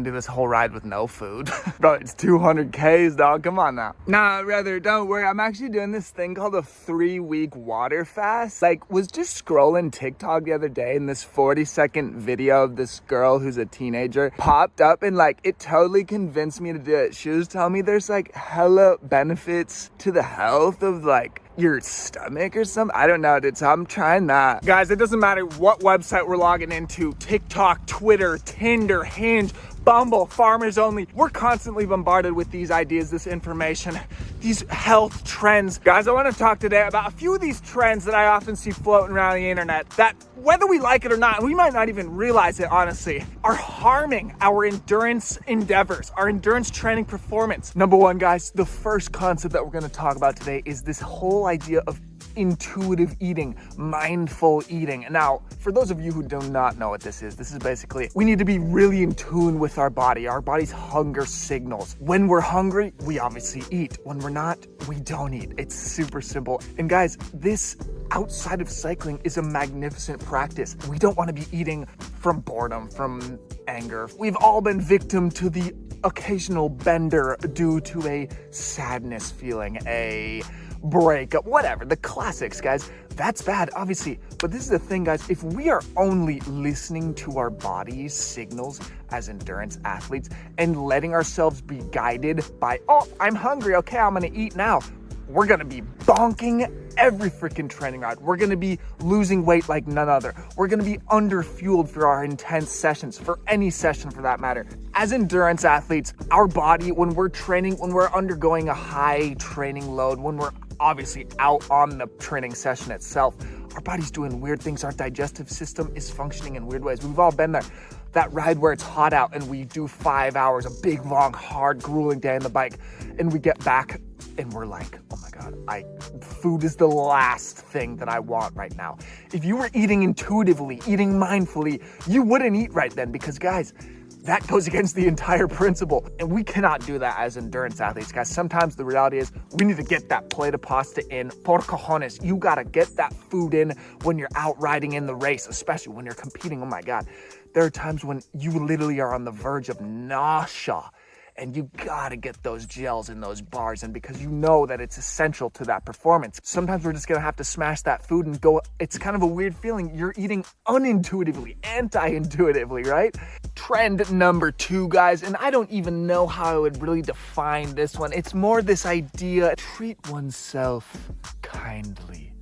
do this whole ride with no food. Bro, it's 200 Ks, dog. Come on now. Nah, rather, don't worry. I'm actually doing this thing called a 3-week water fast. Like, was just scrolling TikTok the other day and this 40-second video of this girl who's a teenager popped up and like, it totally convinced me to do it. She was telling me there's like hella benefits to the health of like your stomach or something. I don't know, dude, so I'm trying that. Guys, it doesn't matter what website we're logging into, TikTok, Twitter, Tinder, Hinge, Bumble, Farmers Only. We're constantly bombarded with these ideas, this information, these health trends. Guys, I want to talk today about a few of these trends that I often see floating around the internet that, whether we like it or not, we might not even realize it, honestly, are harming our endurance endeavors, our endurance training performance. Number one, guys, the first concept that we're going to talk about today is this whole idea of intuitive eating, mindful eating. Now, for those of you who do not know what this is basically, we need to be really in tune with our body, our body's hunger signals. When we're hungry, we obviously eat. When we're not, we don't eat. It's super simple. And guys, this outside of cycling is a magnificent practice. We don't want to be eating from boredom, from anger. We've all been victim to the occasional bender due to a sadness feeling, a breakup, whatever, the classics, guys. That's bad, obviously, but this is the thing, guys. If we are only listening to our body's signals as endurance athletes and letting ourselves be guided by, oh, I'm hungry, okay, I'm gonna eat now, we're gonna be bonking every freaking training ride. We're gonna be losing weight like none other. We're gonna be under-fueled for our intense sessions, for any session for that matter. As endurance athletes, our body, when we're training, when we're undergoing a high training load, when we're obviously out on the training session itself, our body's doing weird things. Our digestive system is functioning in weird ways. We've all been there. That ride where it's hot out and we do 5 hours, a big, long, hard, grueling day on the bike, and we get back and we're like, oh my God, food is the last thing that I want right now. If you were eating intuitively, eating mindfully, you wouldn't eat right then, because guys, that goes against the entire principle. And we cannot do that as endurance athletes, guys. Sometimes the reality is we need to get that plate of pasta in. Por cojones, you gotta get that food in when you're out riding in the race, especially when you're competing. Oh my God. There are times when you literally are on the verge of nausea and you gotta get those gels and those bars in because you know that it's essential to that performance. Sometimes we're just gonna have to smash that food and go. It's kind of a weird feeling. You're eating unintuitively, anti-intuitively, right? Trend number 2, guys, and I don't even know how I would really define this one. It's more this idea, treat oneself kindly.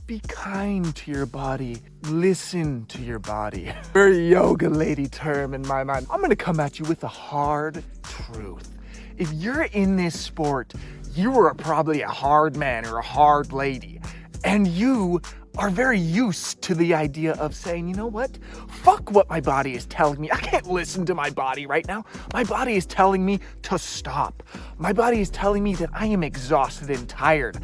Be kind to your body. Listen to your body. Very yoga lady term in my mind. I'm gonna come at you with a hard truth. If you're in this sport, you are probably a hard man or a hard lady, and you are very used to the idea of saying, you know what? Fuck what my body is telling me. I can't listen to my body right now. My body is telling me to stop. My body is telling me that I am exhausted and tired.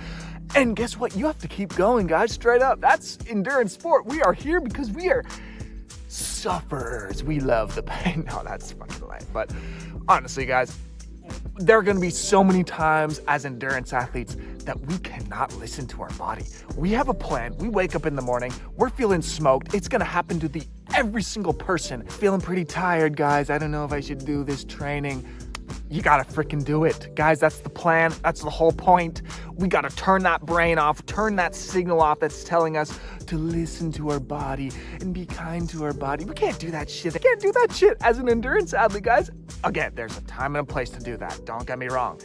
And guess what? You have to keep going, guys, straight up. That's endurance sport. We are here because we are sufferers. We love the pain. No, that's fucking lame. But honestly, guys, there are going to be so many times as endurance athletes that we cannot listen to our body. We have a plan. We wake up in the morning. We're feeling smoked. It's going to happen to every single person. Feeling pretty tired, guys. I don't know if I should do this training. You gotta freaking do it. Guys, that's the plan. That's the whole point. We gotta turn that brain off, turn that signal off that's telling us to listen to our body and be kind to our body. We can't do that shit. I can't do that shit as an endurance athlete, guys. Again, there's a time and a place to do that. Don't get me wrong.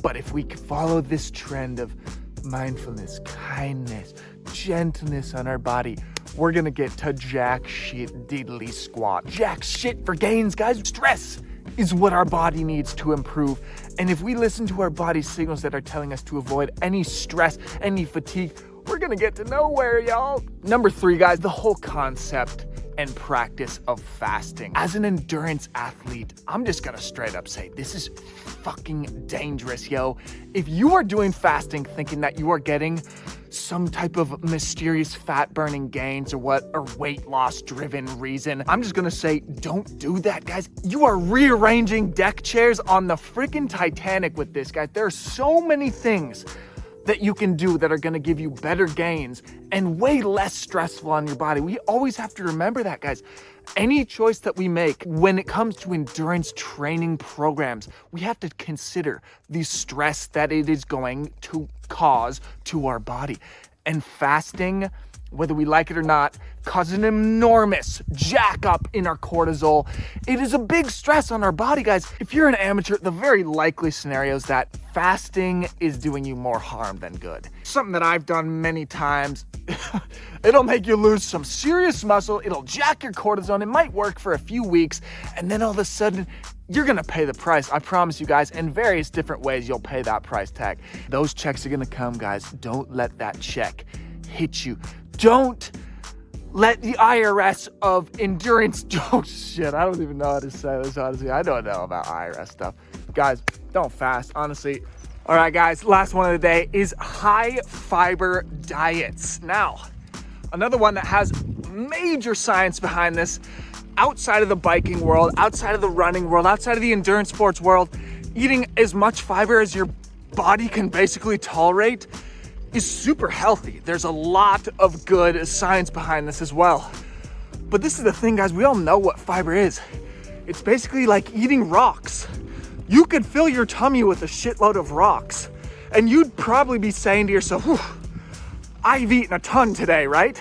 But if we follow this trend of mindfulness, kindness, gentleness on our body, we're gonna get to jack shit diddly squat. Jack shit for gains, guys. Stress is what our body needs to improve. And if we listen to our body's signals that are telling us to avoid any stress, any fatigue, we're gonna get to nowhere, y'all. Number 3, guys, the whole concept and practice of fasting. As an endurance athlete, I'm just gonna straight up say, this is fucking dangerous, yo. If you are doing fasting thinking that you are getting some type of mysterious fat burning gains or weight loss driven reason, I'm just gonna say, don't do that, guys. You are rearranging deck chairs on the freaking Titanic with this, guys. There are so many things that you can do that are gonna give you better gains and way less stressful on your body. We always have to remember that, guys. Any choice that we make when it comes to endurance training programs, we have to consider the stress that it is going to cause to our body. And fasting, whether we like it or not, causes an enormous jack up in our cortisol. It is a big stress on our body, guys. If you're an amateur, the very likely scenario is that fasting is doing you more harm than good. Something that I've done many times. It'll make you lose some serious muscle. It'll jack your cortisol. It might work for a few weeks, and then all of a sudden, you're gonna pay the price. I promise you guys, in various different ways, you'll pay that price tag. Those checks are gonna come, guys. Don't let that check hit you. Don't let the IRS of endurance, oh shit, I don't even know how to say this, honestly. I don't know about IRS stuff. Guys, don't fast, honestly. All right, guys, last one of the day is high fiber diets. Now, another one that has major science behind this, outside of the biking world, outside of the running world, outside of the endurance sports world, eating as much fiber as your body can basically tolerate is super healthy. There's a lot of good science behind this as well. But this is the thing, guys, we all know what fiber is. It's basically like eating rocks. You could fill your tummy with a shitload of rocks, and you'd probably be saying to yourself, whew, I've eaten a ton today, right?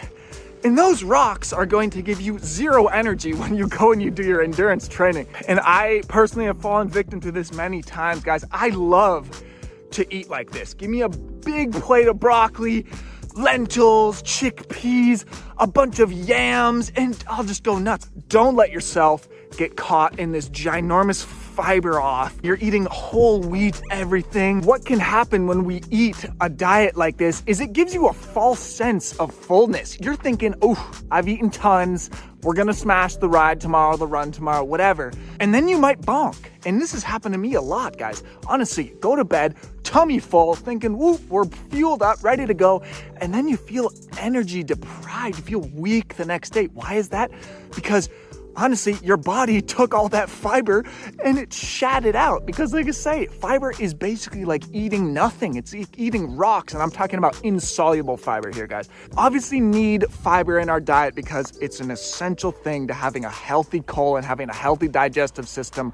And those rocks are going to give you zero energy when you go and you do your endurance training. And I personally have fallen victim to this many times, guys. I love to eat like this. Give me a big plate of broccoli, lentils, chickpeas, a bunch of yams, and I'll just go nuts. Don't let yourself get caught in this ginormous fiber off. You're eating whole wheat everything. What can happen when we eat a diet like this is it gives you a false sense of fullness. You're thinking, oh, I've eaten tons. We're gonna smash the ride tomorrow, the run tomorrow, whatever. And then you might bonk. And this has happened to me a lot, guys. Honestly, go to bed, tummy full, thinking, whoop, we're fueled up, ready to go. And then you feel energy deprived. You feel weak the next day. Why is that? Because honestly, your body took all that fiber and it shat it out. Because like I say, fiber is basically like eating nothing. It's eating rocks, and I'm talking about insoluble fiber here, guys. Obviously need fiber in our diet because it's an essential thing to having a healthy colon, having a healthy digestive system.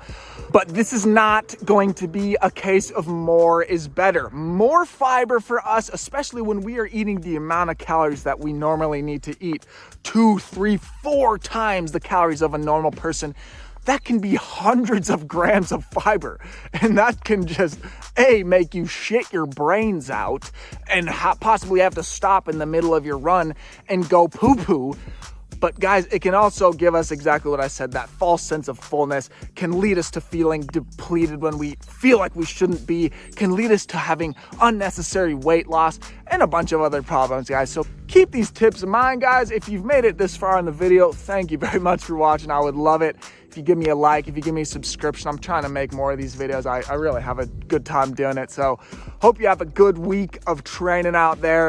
But this is not going to be a case of more is better. More fiber for us, especially when we are eating the amount of calories that we normally need to eat, 2, 3, 4 times the calories of a normal person. That can be hundreds of grams of fiber, and that can just make you shit your brains out and possibly have to stop in the middle of your run and go poo-poo. But guys, it can also give us exactly what I said, that false sense of fullness, can lead us to feeling depleted when we feel like we shouldn't be, can lead us to having unnecessary weight loss and a bunch of other problems, guys. So keep these tips in mind, guys. If you've made it this far in the video, thank you very much for watching. I would love it if you give me a like, if you give me a subscription. I'm trying to make more of these videos. I really have a good time doing it. So hope you have a good week of training out there.